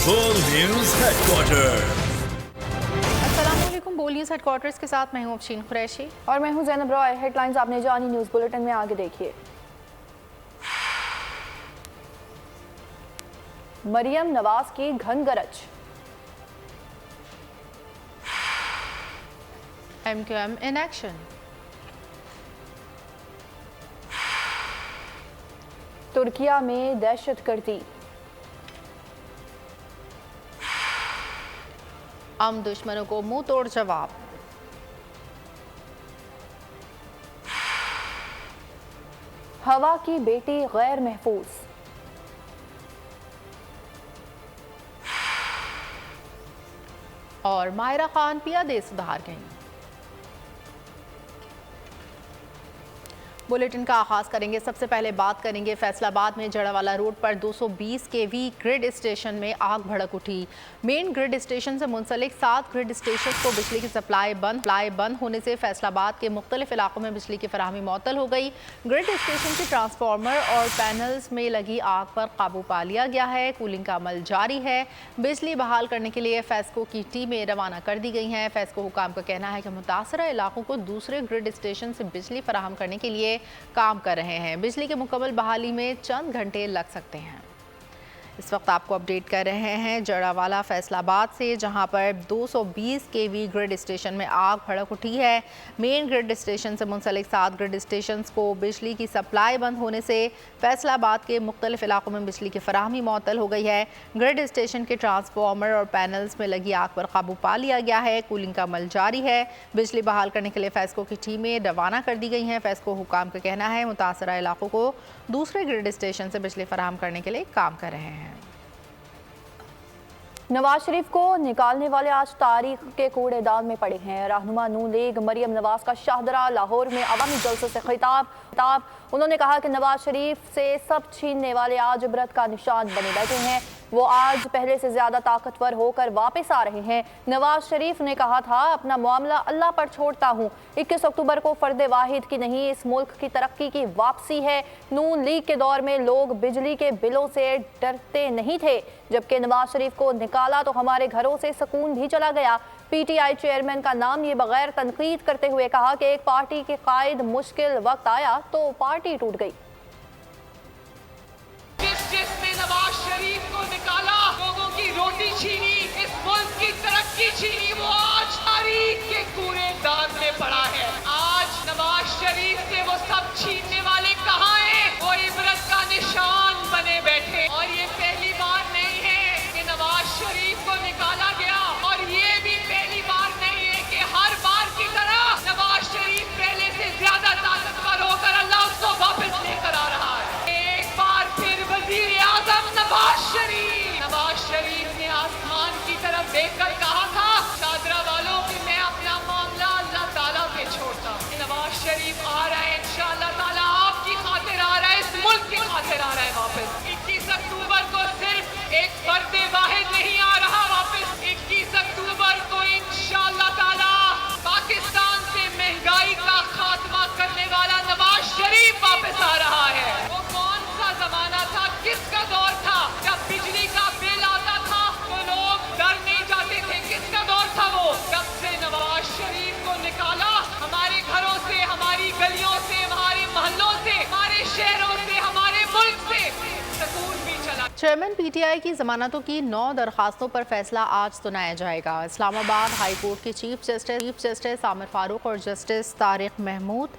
बोल news headquarter. अस्सलामुअलैकुम। बोल न्यूज हेडक्वार्टर्स के साथ मैं हूं अफशीन कुरैशी और मैं हूं ज़ैनब रॉय। हेडलाइंस आपने जानी, न्यूज़ बुलेटिन में आगे देखिए। मरियम नवाज की घन गरज। MQM in action। तुर्किया में दहशतगर्दी। हम दुश्मनों को मुंह तोड़ जवाब। हवा की बेटी गैर महफूज। और माहिरा खान पिया दे सुधार गईं। बुलेटिन का आगाज करेंगे। सबसे पहले बात करेंगे फैसलाबाद में जड़ावाला रोड पर 220 kV ग्रिड स्टेशन में आग भड़क उठी। मेन ग्रिड स्टेशन से मुंसलिक 7 ग्रिड स्टेशन को बिजली की सप्लाई बंद होने से फैसलाबाद के मुख्तलिफ इलाकों में बिजली की फराहमी मुअत्तल हो गई। ग्रिड स्टेशन के ट्रांसफार्मर और पैनल्स में लगी आग पर काबू पा लिया गया है। कूलिंग का अमल जारी है। बिजली बहाल करने के लिए फेस्को की टीमें रवाना कर दी गई हैं। फेस्को हुकाम का कहना है कि मुतासरा इलाकों को दूसरे ग्रिड स्टेशन से बिजली फराहम करने के लिए काम कर रहे हैं। बिजली के मुकम्मल बहाली में चंद घंटे लग सकते हैं। इस वक्त आपको अपडेट कर रहे हैं जड़ावाला फैसलाबाद से, जहां पर 220 kV ग्रिड स्टेशन में आग भड़क उठी है। मेन ग्रिड स्टेशन से मुंसलिक 7 ग्रिड स्टेशन को बिजली की सप्लाई बंद होने से फैसलाबाद के मुख्तलिफ इलाकों में बिजली की फराहमी मुअत्तल हो गई है। ग्रिड स्टेशन के ट्रांसफार्मर और पैनल्स में लगी आग पर काबू पा लिया गया है। कूलिंग का अमल जारी है। बिजली बहाल करने के लिए फेस्को की टीमें रवाना कर दी गई हैं। फेस्को हुकाम का कहना है मुतासरा इलाकों को दूसरे ग्रिड स्टेशन से बिजली फराहम करने के लिए काम कर रहे हैं। नवाज शरीफ को निकालने वाले आज तारीख के कूड़ेदान में पड़े हैं। रहनुमा नून लीग मरियम नवाज का शाहदरा लाहौर में अवामी जलसे से खिताब। उन्होंने कहा कि नवाज शरीफ से सब छीनने वाले आज इबरत का निशान बने बैठे हैं। वो आज पहले से ज्यादा ताकतवर होकर वापस आ रहे हैं। नवाज शरीफ ने कहा था, अपना मामला अल्लाह पर छोड़ता हूँ। 21 अक्टूबर को फर्द वाहिद की नहीं, इस मुल्क की तरक्की की वापसी है। नून लीग के दौर में लोग बिजली के बिलों से डरते नहीं थे, जबकि नवाज शरीफ को निकाला तो हमारे घरों से सुकून भी चला गया। PTI चेयरमैन का नाम ये बगैर तनकीद करते हुए कहा कि एक पार्टी के कायद मुश्किल वक्त आया तो पार्टी टूट गई। जिसने नवाज शरीफ को निकाला, लोगों की रोटी छीनी, इस मुल्क की तरक्की छीनी, वो आज तारीख के कूड़ेदान में पड़ा है। आज नवाज शरीफ से वो सब छीनने वाले कहाँ हैं? वो इबरत का निशान बने बैठे। और ये पहली बार नहीं है कि नवाज शरीफ को निकाला गया, और ये भी पहली बार नहीं है कि हर बार की तरह नवाज शरीफ पहले से ज्यादा ताकतवर होकर अल्लाह उसको वापस लेकर आ रहा है। एक बार फिर वजीर आजम नवाज शरीफ ने आसमान की तरफ देखकर कहा था शादरा वालों कि मैं अपना मामला अल्लाह ताला पे छोड़ता हूँ। नवाज शरीफ आ रहा है, इंशाअल्लाह ताला आपकी खातिर आ रहा है, इस मुल्क की खातिर आ रहा है वापस। 21 अक्टूबर को सिर्फ एक फर्द वाहिद नहीं आ रहा वापस। 21 अक्टूबर को इंशाअल्लाह ताला पाकिस्तान से महंगाई का खात्मा करने वाला नवाज शरीफ वापस आ रहा है। वो कौन सा जमाना था, किसका दौर था जब बिजली का बिल आता था तो लोग डर नहीं जाते थे? किसका दौर था वो? जब से नवाज शरीफ को निकाला, हमारे घरों से, हमारी गलियों से, हमारे मोहल्लों से, हमारे शहरों से, हमारे मुल्क से सुकून भी चला। चेयरमैन PTI की जमानतों की 9 दरखास्तों पर फैसला आज सुनाया जाएगा। इस्लामाबाद हाई कोर्ट के चीफ जस्टिस आमिर फारूक और जस्टिस तारिक महमूद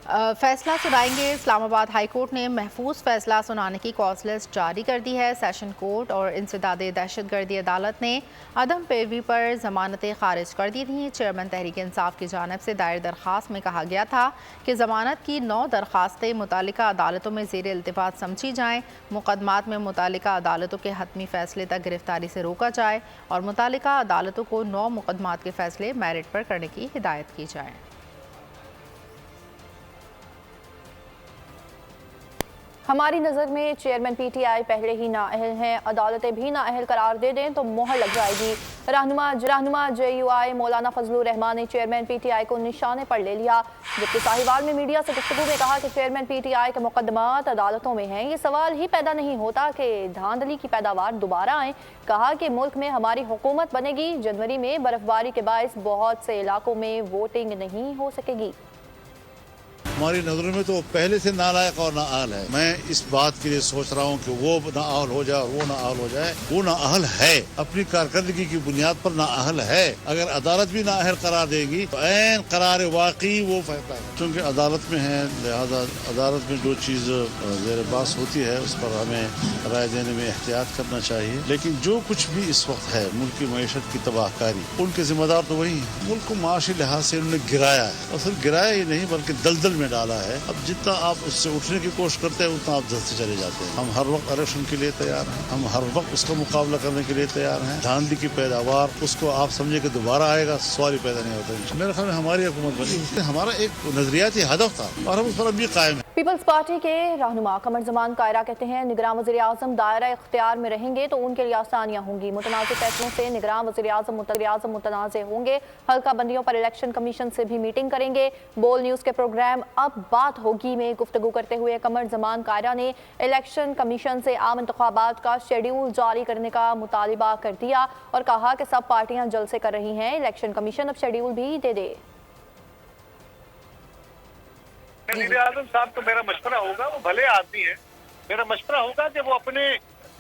फैसला सुनाएंगे। इस्लामाबाद हाई कोर्ट ने महफूज फैसला सुनाने की कॉज लिस्ट जारी कर दी है। सेशन कोर्ट और इंसदाद दहशतगर्दी अदालत ने अदम पैरवी पर जमानतें खारिज कर दी थी। चेयरमैन तहरीक इंसाफ की जानिब से दायर दरख्वास्त में कहा गया था कि जमानत की 9 दरखास्तें मुतालिका अदालतों में ज़ेर इल्तिफात समझी जाएँ, मुकदमात में मुतालिका अदालतों के हतमी फैसले तक गिरफ्तारी से रोका जाए और मुतालिका अदालतों को 9 मुकदमात के फैसले मेरिट पर करने की हिदायत की जाए। हमारी नज़र में चेयरमैन PTI पहले ही नाअहल हैं, अदालतें भी नाअहल करार दे दें तो मोहर लग जाएगी। रहनुमा JUI मौलाना फजलुर रहमान ने चेयरमैन PTI को निशाने पर ले लिया, जबकि साहिवाल में मीडिया से गुफ्तगू में कहा कि चेयरमैन PTI के मुकदमात अदालतों में हैं। ये सवाल ही पैदा नहीं होता कि धांधली की पैदावार दोबारा आए। कहा कि मुल्क में हमारी हुकूमत बनेगी, जनवरी में बर्फबारी के बायस बहुत से इलाकों में वोटिंग नहीं हो सकेगी। हमारी नज़रों में तो पहले से नालायक और नाअहल है। मैं इस बात के लिए सोच रहा हूँ कि वो नाअहल हो जाए और वो नाअहल हो जाए। वो नाअहल है, अपनी कारकर्दगी की बुनियाद पर नाअहल है। अगर अदालत भी नाअहल करार देगी तो ऐन करार वाकई वो फैसला है, क्योंकि अदालत में है, लिहाजा अदालत में जो चीज़ ज़ेर बास होती है उस पर हमें राय देने में एहतियात करना चाहिए। लेकिन जो कुछ भी इस वक्त है मुल्क की मईशत की तबाहकारी, उनके जिम्मेदार तो वही है। मुल्क को माशी लिहाज से उन्होंने गिराया है, और सिर्फ गिराया ही नहीं बल्कि दलदल में डाला है। अब जितना आप उससे उठने की कोशिश करते हैं उतना आप जल्द चले जाते हैं। हम हर वक्त इलेक्शन के लिए तैयार हैं, हम हर वक्त उसका मुकाबला करने के लिए तैयार हैं। धांधली की पैदावार उसको आप समझे कि दोबारा आएगा, सवाल ही पैदा नहीं होता। मेरे ख्याल में हमारी हुकूमत बनी, हमारा एक नजरियाती हदफ था और हम उस पर अभी कायम है। पीपल्स पार्टी के रहनुमा कमर जमान कायरा कहते हैं निगरान वज़ीर आज़म दायरा इख्तियार में रहेंगे तो उनके लिए आसानियाँ होंगी। मुतनाज़ फैसलों से निगरान वज़ीर आज़म मुतनाज़ होंगे। हल्का बंदियों पर इलेक्शन कमीशन से भी मीटिंग करेंगे। बोल न्यूज़ के प्रोग्राम अब बात होगी में गुफ्तगू करते हुए कमर जमान कायरा ने इलेक्शन कमीशन से आम इंतखाबात का शेड्यूल जारी करने का मुतालिबा कर दिया और कहा कि सब पार्टियां जलसे कर रही हैं, इलेक्शन कमीशन अब शेड्यूल भी दे दे। वज़ीर आज़म साहब को मेरा मशवरा होगा, वो भले आदमी है, मेरा मशवरा होगा कि वो अपने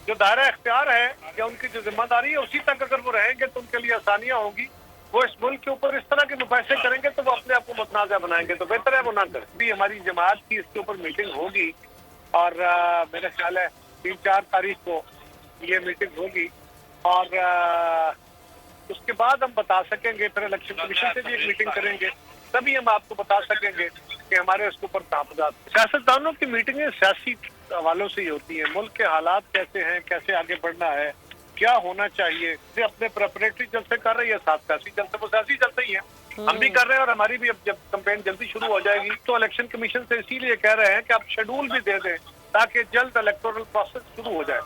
जो दायरा इख्तियार है या उनकी जो जिम्मेदारी है उसी तक अगर वो रहेंगे तो उनके लिए आसानियाँ होंगी। वो इस मुल्क के ऊपर इस तरह के मुबाहिसे करेंगे तो वो अपने आप को मुतनाज़ा बनाएंगे, तो बेहतर है वो ना करें। भी हमारी जमात की इसके ऊपर मीटिंग होगी और मेरा ख्याल है 3-4 तारीख को ये मीटिंग होगी और उसके बाद हम बता सकेंगे। फिर इलेक्शन कमीशन से भी एक मीटिंग करेंगे, तभी हम आपको बता सकेंगे कि हमारे उसके ऊपर तहफ़्फ़ुज़ात। सियासतदानों की मीटिंगें सियासी हवालों से ही होती हैं। मुल्क के हालात कैसे हैं, कैसे आगे बढ़ना है, क्या होना चाहिए, अपने प्रेपरेटरी जलसे कर रही है, साथ सियासी जलसे, वो सियासी जलसे ही है, हम भी कर रहे हैं। और हमारी भी अब जब कैंपेन जल्दी शुरू हो जाएगी तो इलेक्शन कमीशन से इसीलिए कह रहे हैं कि आप शेड्यूल भी दे दें ताकि जल्द इलेक्टोरल प्रोसेस शुरू हो जाए।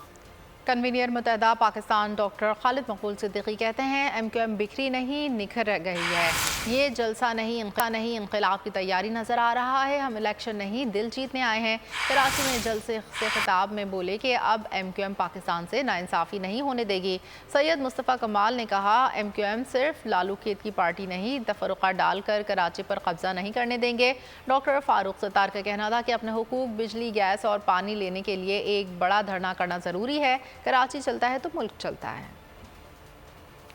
कन्वीनियर मुत्तहदा पाकिस्तान डॉक्टर खालिद मकबूल सिद्दीकी कहते हैं MQM बिखरी नहीं निखर गई है। ये जलसा नहीं इंक़िलाब की तैयारी नज़र आ रहा है। हम इलेक्शन नहीं दिल जीतने आए हैं। कराची में जलसे से खिताब में बोले कि अब MQM पाकिस्तान से नाइंसाफ़ी नहीं होने देगी। सैयद मुस्तफ़ा कमाल ने कहा MQM सिर्फ लालू खेत की पार्टी नहीं, तफरुक़ा डालकर कराची पर कब्जा नहीं करने देंगे। डॉक्टर फारूक सत्तार का कहना था कि अपने हुकूक बिजली, गैस और पानी लेने के लिए एक बड़ा धरना करना ज़रूरी है। कराची चलता है तो मुल्क चलता है।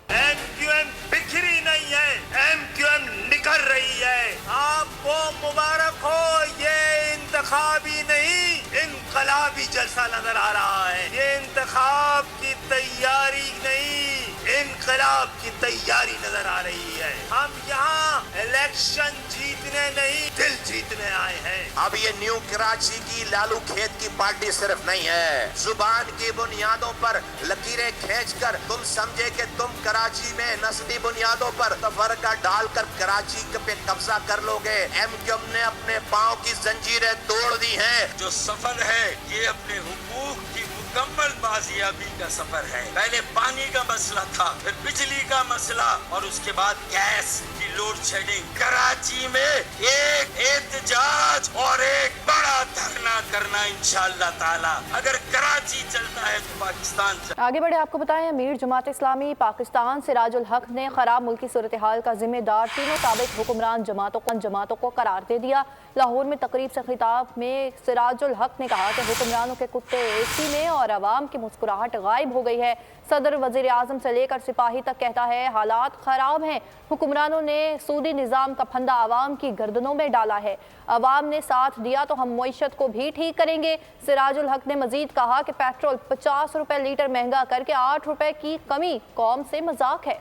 MQM बिखरी नहीं है, MQM निखर रही है। आपको मुबारक हो, ये इंतखाबी नहीं इनकलाबी जलसा नजर आ रहा है। ये इंतखाब की तैयारी नहीं, इनकलाब की तैयारी नजर आ रही है। हम यहाँ इलेक्शन जीतने नहीं दिल जीतने आए हैं। अब ये न्यू कराची की लालू खेत की पार्टी सिर्फ नहीं है, जुबान की बुनियादों पर लकीरें खींचकर तुम समझे कि तुम कराची में नस्ली बुनियादों पर तफरका डालकर कराची पे कब्जा कर लोगे। MQM ने अपने पांव की जंजीरें तोड़ दी हैं। जो सफर है ये अपने हुकूक की मुकम्मल बाजियाबी का सफर है। पहले पानी का मसला था, फिर बिजली का मसला और उसके बाद गैस की लोड शेडिंग। कराची में एक एहतजाज और एक बड़ा धरना करना इंशाअल्लाह ताला। अगर कराची चलता है तो पाकिस्तान चलता है। आगे बढ़े आपको बताएं, अमीर जमात इस्लामी पाकिस्तान सिराजुल हक ने खराब मुल्की सूरत हाल का जिम्मेदार तीनों साबिक हुक्मरान जमातों को करार दे दिया। लाहौर में तकरीब से खिताब में सिराजुल हक ने कहा कि हुक्मरानों के कुत्ते AC में और आवाम की मुस्कुराहट गायब हो गई है। सदर वज़ीर आज़म से लेकर सिपाही तक कहता है हालात ख़राब हैं। हुक्मरानों ने सूदी निज़ाम का फंदा आवाम की गर्दनों में डाला है। आवाम ने साथ दिया तो हम मईशत को भी ठीक करेंगे। सिराजुल हक ने मजीद कहा कि पेट्रोल 50 रुपए लीटर महंगा करके 8 रुपए की कमी कौम से मजाक है।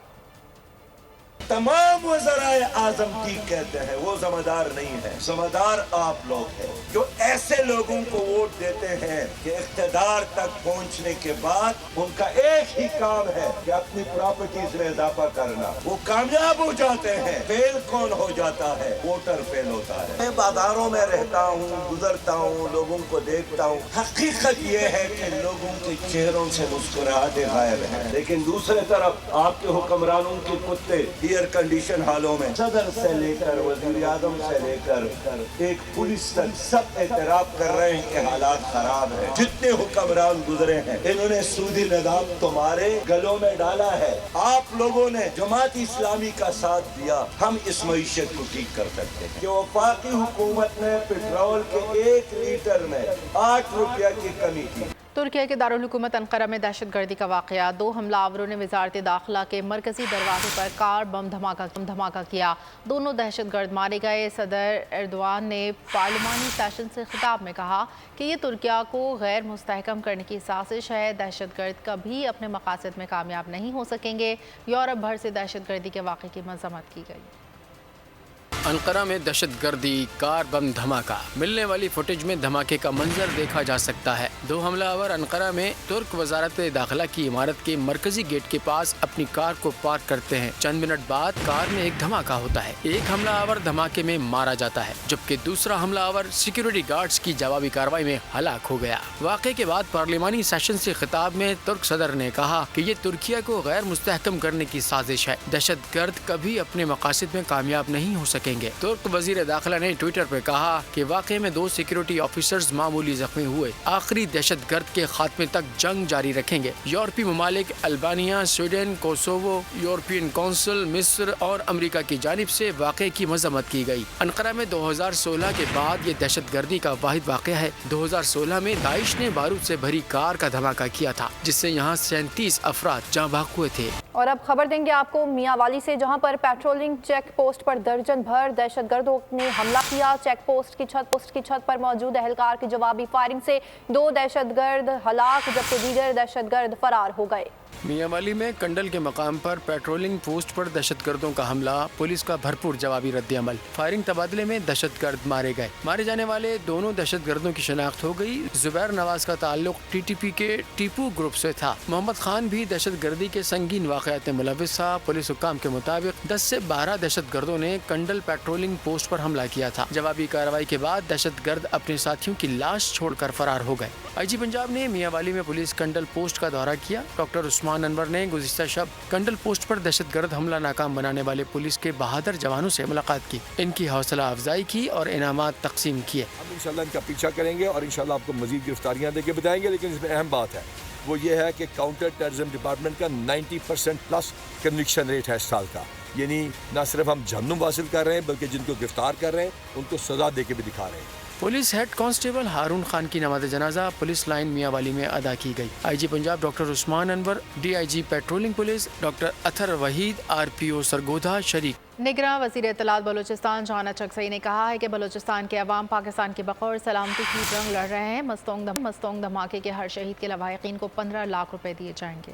तमाम वज़राए आज़म ठीक कहते हैं, वो ज़िम्मेदार नहीं है, ज़िम्मेदार आप लोग हैं जो ऐसे लोगों को वोट देते हैं कि इख्तिदार तक पहुंचने के बाद उनका एक ही काम है कि अपनी प्रॉपर्टीज में इजाफा करना। वो कामयाब हो जाते हैं, फेल कौन हो जाता है? वोटर फेल होता है। मैं बाजारों में रहता हूँ, गुजरता हूँ, लोगों को देखता हूँ, हकीकत ये है कि लोगों के चेहरों से मुस्कुराहटें गायब हैं, लेकिन दूसरे तरफ आपके हुक्मरानों के कुत्ते एयर कंडीशन हालों में सदर से लेकर वज़ीर आज़म से लेकर एक पुलिस तक सब एतराफ़ कर रहे हैं कि हालात खराब हैं। जितने हुक्मरान गुजरे हैं इन्होंने सूदी निज़ाम तुम्हारे गलों में डाला है। आप लोगों ने जमात इस्लामी का साथ दिया, हम इस मईशत को ठीक कर सकते हैं कि वफाकी हुकूमत ने पेट्रोल के 1 लीटर में 8 रुपया की कमी की। तुर्किया के दारुल हुकूमत अंकारा में दहशतगर्दी का वाक़या। 2 हमलावरों ने वज़ारत दाखिला के मरकज़ी दरवाजे पर कार बम धमाका किया। दोनों दहशतगर्द मारे गए। सदर एर्दोआन ने पार्लिमानी सेशन से खिताब में कहा कि ये तुर्किया को गैर मुस्तहकम करने की साजिश है। दहशतगर्द कभी अपने मकासद में कामयाब नहीं हो सकेंगे। यूरोप भर से दहशतगर्दी के वाक़े की मज़म्मत की गई। अंकारा में दहशतगर्दी, कार बम धमाका। मिलने वाली फुटेज में धमाके का मंजर देखा जा सकता है। 2 हमलावर अंकारा में तुर्क वजारत दाखिला की इमारत के मरकजी गेट के पास अपनी कार को पार्क करते हैं। चंद मिनट बाद कार में एक धमाका होता है। एक हमलावर धमाके में मारा जाता है, जबकि दूसरा हमलावर सिक्योरिटी गार्ड्स की जवाबी कार्रवाई में हलाक हो गया। वाक़े के बाद पार्लिमानी सेशन से खिताब में तुर्क सदर ने कहा कि ये तुर्किया को गैर मुस्तहकम करने की साजिश है। दहशतगर्द कभी अपने मकासद में कामयाब नहीं हो सके। तुर्क वजीर दाखिला ने ट्विटर पर कहा कि वाक़े में 2 सिक्योरिटी ऑफिसर्स मामूली जख्मी हुए। आखिरी दहशतगर्द के खात्मे तक जंग जारी रखेंगे। यूरोपीय ममालिक Albania, Sweden, Kosovo, European council, मिस्र और अमेरिका की जानिब से वाक़े की मजम्मत की गई। अंकारा में 2016 के बाद ये दहशतगर्दी का वाहिद वाक़या है। 2016 में दाइश ने बारूद से भरी कार का धमाका किया था, जिससे यहाँ 37 अफराद जाँ भाग हुए थे। और अब खबर देंगे आपको मियांवाली से, जहां पर पेट्रोलिंग चेक पोस्ट पर दर्जन भर दहशतगर्दों ने हमला किया। चेक पोस्ट की छत पर मौजूद एहलकार की जवाबी फायरिंग से 2 दहशतगर्द हलाक, जबकि दीगर दहशतगर्द फरार हो गए। मियांवाली में कंडल के मकाम पर पेट्रोलिंग पोस्ट पर दहशतगर्दों का हमला, पुलिस का भरपूर जवाबी रद्द-ए-अमल। फायरिंग तबादले में दहशतगर्द मारे गए। मारे जाने वाले दोनों दहशतगर्दों की शनाख्त हो गई। जुबैर नवाज का ताल्लुक टीटीपी के टीपू ग्रुप से था। मोहम्मद खान भी दहशतगर्दी के संगीन वाक़यात में मुलव्विस था। पुलिस हुक्काम के मुताबिक 10 से 12 दहशतगर्दों ने कंडल पेट्रोलिंग पोस्ट पर हमला किया था। जवाबी कार्रवाई के बाद दहशतगर्द अपने साथियों की लाश छोड़कर फरार हो गए। IG पंजाब ने मियांवाली में पुलिस कंडल पोस्ट का दौरा किया। डॉक्टर उस्मान अनवर ने गुज़िश्ता शब कंडल पोस्ट पर दहशतगर्द हमला नाकाम बनाने वाले पुलिस के बहादुर जवानों से मुलाकात की। इनकी हौसला अफजाई की और इनामात तकसीम किए। हम इंशाल्लाह इनका पीछा करेंगे और इंशाल्लाह आपको मजीद गिरफ्तारियाँ देके बताएंगे। लेकिन इसमें अहम बात है वो ये है कि काउंटर टेररिज्म डिपार्टमेंट का 90% प्लस कन्विक्शन रेट है इस साल का। यानी न सिर्फ हम जहन्नुम हासिल कर रहे हैं बल्कि जिनको गिरफ्तार कर रहे हैं उनको सजा दे के भी दिखा रहे हैं। पुलिस हेड कांस्टेबल हारून खान की नमाज जनाजा पुलिस लाइन मियांवाली में अदा की गई। IG Punjab doctor Usman Anwar, DIG patrolling police doctor Athar Waheed, RPO Sargodha शरीक। निगरान वज़ीर इत्तलात बलूचिस्तान जहाना चकसई ने कहा है कि बलूचिस्तान के अवाम पाकिस्तान की बकौर सलामती की जंग लड़ रहे हैं। मस्तोंग धमाके के हर शहीद के लवाहिकीन को 15 लाख रुपए दिए जाएंगे।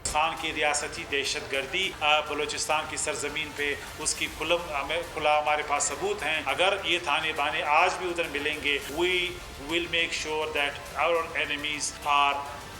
पाकिस्तान की रियासती दहशतगर्दी बलूचिस्तान की सरजमीन पे उसकी खुला हमारे पास सबूत हैं। अगर ये थाने बाने आज भी उधर मिलेंगे, we will make sure that our enemies are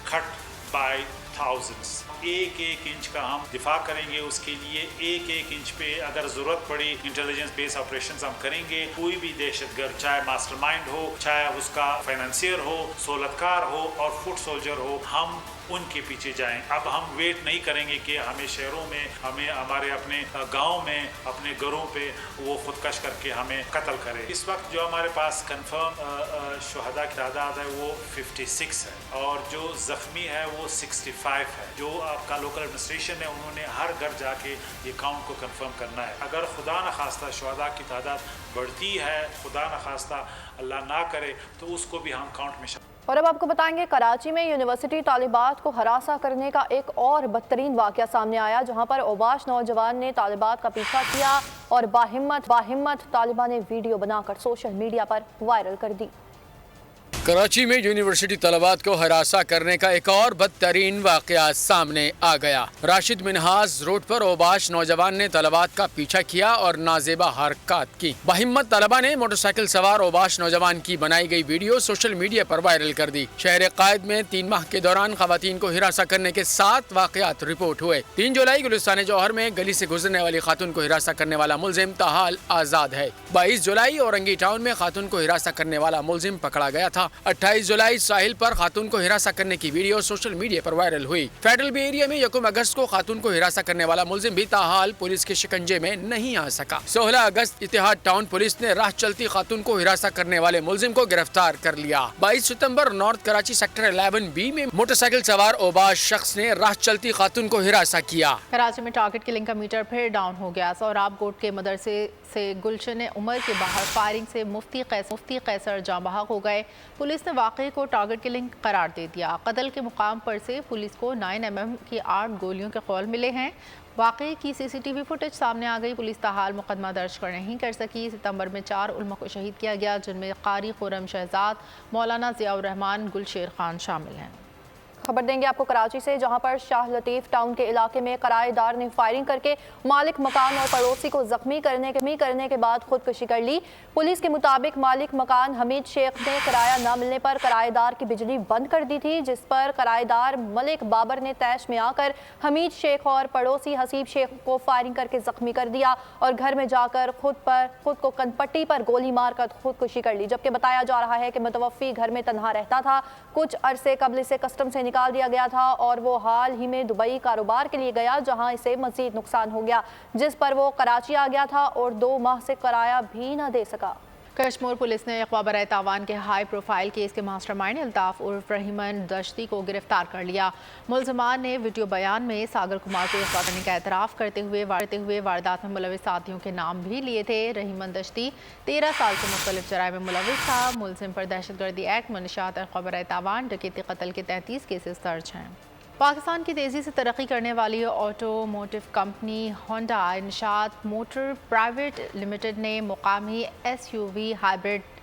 cut by thousands. एक इंच का हम दिफा करेंगे। उसके लिए एक इंच पे अगर ज़रूरत पड़ी इंटेलिजेंस बेस ऑपरेशंस हम करेंगे। कोई भी दहशतगर्द चाहे मास्टरमाइंड हो, चाहे उसका फाइनेंसियर हो, सोलतकार हो और फुट सोल्जर हो, हम उनके पीछे जाएं। अब हम वेट नहीं करेंगे कि हमें शहरों में, हमें हमारे अपने गांव में, अपने घरों पे वो खुदकश करके हमें कत्ल करें। इस वक्त जो हमारे पास कंफर्म शुहदा की तादाद है वो 56 है और जो ज़ख्मी है वो 65 है। जो आपका लोकल एडमिनिस्ट्रेशन है उन्होंने हर घर जाके ये काउंट को कंफर्म करना है। अगर खुदा न खास्ता शुहदा की तादाद बढ़ती है, खुदा न खास्ता अल्लाह ना करे, तो उसको भी हम काउंट में। और अब आपको बताएंगे कराची में यूनिवर्सिटी तालिबात को हरासा करने का एक और बदतरीन वाक़या सामने आया, जहां पर ओबाश नौजवान ने तालिबात का पीछा किया और बाहिम्मत तालिबान ने वीडियो बनाकर सोशल मीडिया पर वायरल कर दी। कराची में यूनिवर्सिटी तलबात को हरासा करने का एक और बदतरीन वाकया सामने आ गया। राशिद मिनहाज रोड पर ओबाश नौजवान ने तलबात का पीछा किया और नाजेबा हरकत की। बाहिम्मत तलबा ने मोटरसाइकिल सवार ओबाश नौजवान की बनाई गई वीडियो सोशल मीडिया पर वायरल कर दी। शहर कायद में 3 माह के दौरान खवातीन को हिरासा करने के 7 वाकयात रिपोर्ट हुए। 3 जुलाई गुलिस्तान जौहर में गली से गुजरने वाली खातून को हिरासा करने वाला मुलजिम ताहाल आजाद है। 22 जुलाई औरंगी टाउन में खातून को हिरासा करने वाला मुलजिम पकड़ा गया था। 28 जुलाई साहिल पर खातून को हिरासा करने की वीडियो सोशल मीडिया पर वायरल हुई। फेडरल बे एरिया में 1 अगस्त को खातून को हिरासा करने वाला मुलजिम भी ताहाल पुलिस के शिकंजे में नहीं आ सका। 16 अगस्त इतिहाद टाउन पुलिस ने राह चलती खातून को हिरासा करने वाले मुलजिम को गिरफ्तार कर लिया। 22 सितंबर नॉर्थ कराची सेक्टर 11B में मोटरसाइकिल सवार ओबाश शख्स ने राह चलती खातून को हिरासा किया। कराची में टारगेट किलिंग का मीटर फिर डाउन हो गया। सोहराब गोट के मदरसे से गुलशन उमर के बाहर फायरिंग से मुफ्ती कैसर जाँ बहक हो गए। पुलिस ने वाक़े को टारगेट किलिंग करार दे दिया। कत्ल के मुकाम पर से पुलिस को 9mm की 8 गोलियों के खौल मिले हैं। वाक़े की CCTV फुटेज सामने आ गई। पुलिस ताहाल मुकदमा दर्ज नहीं कर सकी। सितंबर में 4 उलमा को शहीद किया गया, जिनमें कारी खुरम शहजाद, मौलाना ज़ियाउर रहमान, गुलशेर खान शामिल हैं। खबर देंगे आपको कराची से, जहां पर शाह लतीफ़ टाउन के इलाके में किराएदार ने फायरिंग करके मालिक मकान और पड़ोसी को जख्मी करने के बाद खुदकुशी कर ली। पुलिस के मुताबिक मालिक मकान हमीद शेख ने किराया न मिलने पर किराएदार की बिजली बंद कर दी थी, जिस पर किराएदार मलिक बाबर ने तैश में आकर हमीद शेख और पड़ोसी हसीब शेख को फायरिंग करके जख्मी कर दिया और घर में जाकर खुद को कनपट्टी पर गोली मारकर खुदकुशी कर ली। जबकि बताया जा रहा है कि मुतवफ़ी घर में तन्हा रहता था। कुछ अरसे कबल से कस्टम से निकाल दिया गया था और वो हाल ही में दुबई कारोबार के लिए गया, जहां इसे मजीद नुकसान हो गया, जिस पर वो कराची आ गया था और 2 माह से किराया भी न दे सका। कश्मीर पुलिस ने अक़वा बराए तावान के हाई प्रोफाइल केस के मास्टरमाइंड अल्ताफ़ उर्फ रहीमन दश्ती को गिरफ्तार कर लिया। मुलज़मान ने वीडियो बयान में सागर कुमार को अग़वा करने का एतराफ़ करते हुए वारदात में मुलविस साथियों के नाम भी लिए थे। रहीमन दश्ती 13 साल से मुख्तलिफ जराइम में मुलविस था। मुलज़िम पर दहशतगर्दी एक्ट, मनशात, अक़वा बराए तावान, डकैती, कत्ल के 33 केसेस दर्ज हैं। पाकिस्तान की तेज़ी से तरक्की करने वाली ऑटोमोटिव कंपनी होंडा इंशात मोटर प्राइवेट लिमिटेड ने मुकामी SUV हाइब्रिड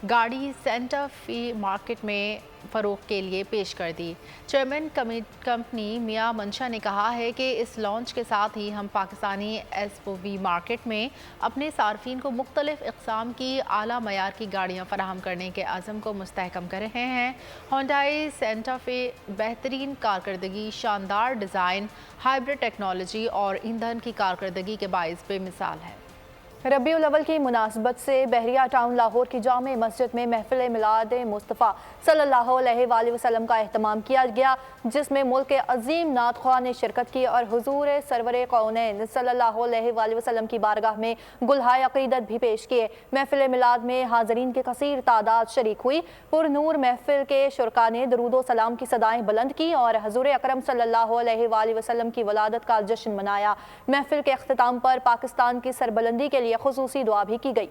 गाड़ी सेंटा फी मार्केट में फ़रोग़ के लिए पेश कर दी। चेयरमैन कंपनी मियां मंशा ने कहा है कि इस लॉन्च के साथ ही हम पाकिस्तानी SUV मार्केट में अपने सार्फिन को मुख्तलिफ इक़साम की आला मयार की गाड़ियाँ फराहम करने के अज़म को मुस्तहकम कर रहे हैं। होंडाई सेंटा फे बेहतरीन कारकर्दगी, शानदार डिज़ाइन, हाइब्रिड टेक्नोलॉजी और ईंधन की कारकर्दगी के बाइस बेमिसाल है। रबीउल अव्वल की मुनासबत से बहरिया टाउन लाहौर की जामे मस्जिद में महफिल मिलाद मुस्तफ़ा सल्लल्लाहु अलैहि वसल्लम का एहतमाम किया गया, जिसमें मुल्क के अजीम नातख़्वाह ने शिरकत की और हुज़ूर सरवर कौनैन सल्लल्लाहु अलैहि वसल्लम की बारगाह में गुलहाए अक़ीदत भी पेश किए। महफिल मिलाद में हाज़रीन की कसीर तादाद शरीक हुई। पुरनूर महफिल के शुरका ने दरूद सलाम की सदाएँ बुलंद की और हुज़ूर अकरम सल्लल्लाहु अलैहि वसल्लम की वलादत का जश्न मनाया। महफिल के अख्तिताम पर पाकिस्तान की सरबलंदी के लिए खुसूसी दुआ भी की गई।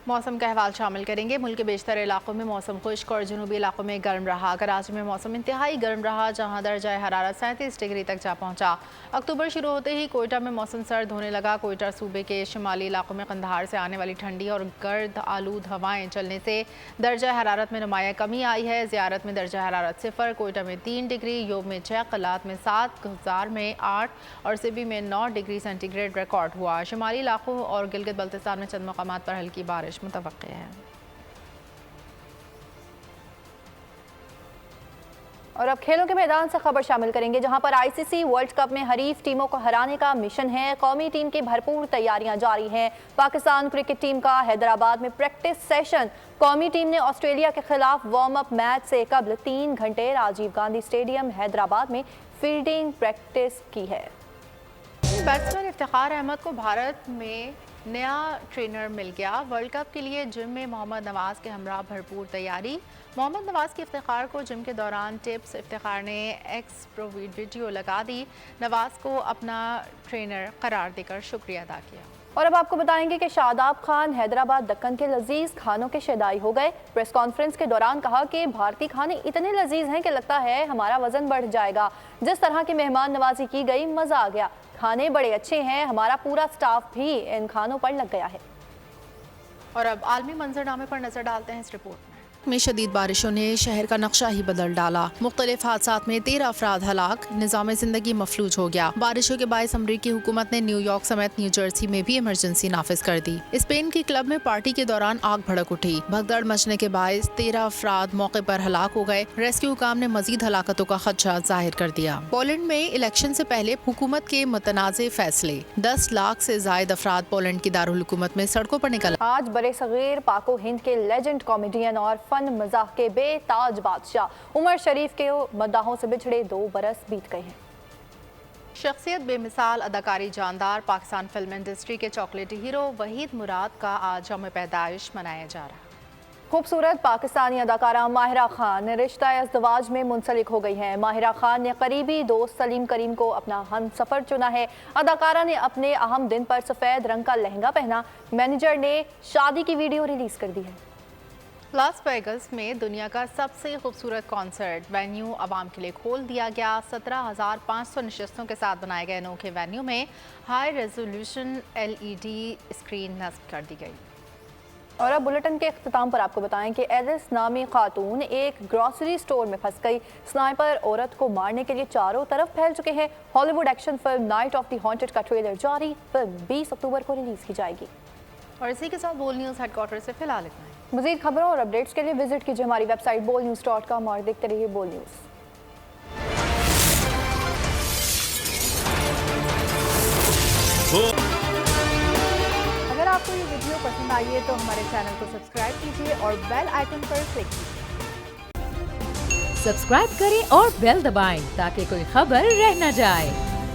मौसम का अहवाल शामिल करेंगे। मुल्क के बेशतर इलाकों में मौसम खुश्क और जनूबी इलाकों में गर्म रहा। कराची में मौसम इंतहाई गर्म रहा, जहां दर्जा हरारत 37 डिग्री तक जा पहुंचा। अक्टूबर शुरू होते ही कोयटा में मौसम सर्द होने लगा। कोयटा सूबे के शुमाली इलाकों में कंधार से आने वाली ठंडी और गर्द आलूद हवाएं चलने से दर्जा हरारत में नुमाया कमी आई है। ज़ियारत में दर्जा हरारत 0, कोयटा में 3 डिग्री, योब में 6, कलात में 7, गुजार में 8 और सिबी में 9 डिग्री सेंटीग्रेड रिकॉर्ड हुआ। शुमाली इलाकों और गिलगित बल्तिस्तान में चंद मकामात पर हल्की बारिश मुतवक्के है। और अब खेलों के मैदान से खबर शामिल करेंगे, जहां पर ICC वर्ल्ड कप में हरीफ टीमों को हराने का मिशन है। कौमी टीम की भरपूर तैयारियां जारी हैं। पाकिस्तान क्रिकेट टीम का हैदराबाद में प्रैक्टिस सेशन। कौमी टीम ने ऑस्ट्रेलिया के खिलाफ वार्म अप मैच से कबल 3 घंटे राजीव गांधी स्टेडियम हैदराबाद में फील्डिंग प्रैक्टिस की है। बैट्समैन इफ्तिखार अहमद को भारत में नया ट्रेनर मिल गया। वर्ल्ड कप के लिए जिम में मोहम्मद नवाज के हमरा भरपूर तैयारी। मोहम्मद नवाज के इफ्तिखार को जिम के दौरान टिप्स। इफ्तिखार ने एक्स प्रोवीड वीडियो लगा दी। नवाज को अपना ट्रेनर करार देकर शुक्रिया अदा किया। और अब आपको बताएंगे कि शादाब खान हैदराबाद दक्कन के लजीज खानों के शदाई हो गए। प्रेस कॉन्फ्रेंस के दौरान कहा कि भारतीय खाने इतने लजीज हैं कि लगता है हमारा वजन बढ़ जाएगा। जिस तरह की मेहमान नवाजी की गई, मजा आ गया। खाने बड़े अच्छे हैं, हमारा पूरा स्टाफ भी इन खानों पर लग गया है। और अब आलमी मंजरनामे पर नजर डालते हैं इस रिपोर्ट में। में शदीद बारिशों ने शहर का नक्शा ही बदल डाला। मुख्तलिफ हादसात में 13 अफराद हलाक, निज़ाम जिंदगी मफलूज हो गया। बारिशों के बायस अमरीकी हुकूमत ने न्यूयॉर्क समेत न्यू जर्सी में भी इमरजेंसी नाफिज कर दी। स्पेन के क्लब में पार्टी के दौरान आग भड़क उठी। भगदड़ मचने के बायस 13 अफराद मौके पर हलाक हो गए। रेस्क्यू हुकाम ने मजीद हलाकतों का खदशा जाहिर कर दिया। पोलैंड में इलेक्शन से पहले हुकूमत के मुतनाज़े फैसले, 10 लाख से जायद अफराद पोलैंड की दारुल हुकूमत में सड़कों पर निकल। आज बरे सगीर पाको हिंद के लेजेंड कॉमेडियन और फन मजाक के बेताज बादशाह उमर शरीफ के मद्दाहों से बिछड़े 2 बरस बीत गए हैं। शख्सियत बेमिसाल, अदाकारी जानदार, पाकिस्तान फिल्म इंडस्ट्री के चॉकलेटी हीरो वहीद मुराद का आज यौम पैदाइश मनाया जा रहा है। खूबसूरत पाकिस्तानी अदाकारा माहिरा खान रिश्ता अज़दवाज में मुंसलिक हो गई हैं। माहिरा खान ने करीबी दोस्त सलीम करीम को अपना हमसफर चुना है। अदाकारा ने अपने अहम दिन पर सफ़ेद रंग का लहंगा पहना। मैनेजर ने शादी की वीडियो रिलीज कर दी है। लास वेगस में दुनिया का सबसे खूबसूरत कॉन्सर्ट वेन्यू आवाम के लिए खोल दिया गया। 17,500 नशस्तों के साथ बनाए गए अनोखे वेन्यू में हाई रेजोल्यूशन LED स्क्रीन नस्ब कर दी गई। और अब बुलेटिन के इख्तिताम पर आपको बताएं कि एलिस नामी खातून एक ग्रॉसरी स्टोर में फंस गई। स्नाइपर औरत को मारने के लिए चारों तरफ फैल चुके हैं। Hollywood action film night of the haunted का ट्रेलर जारी। फिल्म 20 अक्टूबर को रिलीज की जाएगी। और इसी के साथ बोल न्यूज़ हेडक्वार्टर से फिलहाल इतना है। मज़ीद खबरों और अपडेट्स के लिए विजिट कीजिए हमारी वेबसाइट bolnews.com और देखते रहिए बोल न्यूज़। अगर आपको ये वीडियो पसंद आई है तो हमारे चैनल को सब्सक्राइब कीजिए और बेल आइकन पर क्लिक कीजिए। सब्सक्राइब करें और बेल दबाएं ताकि कोई खबर रह न जाए।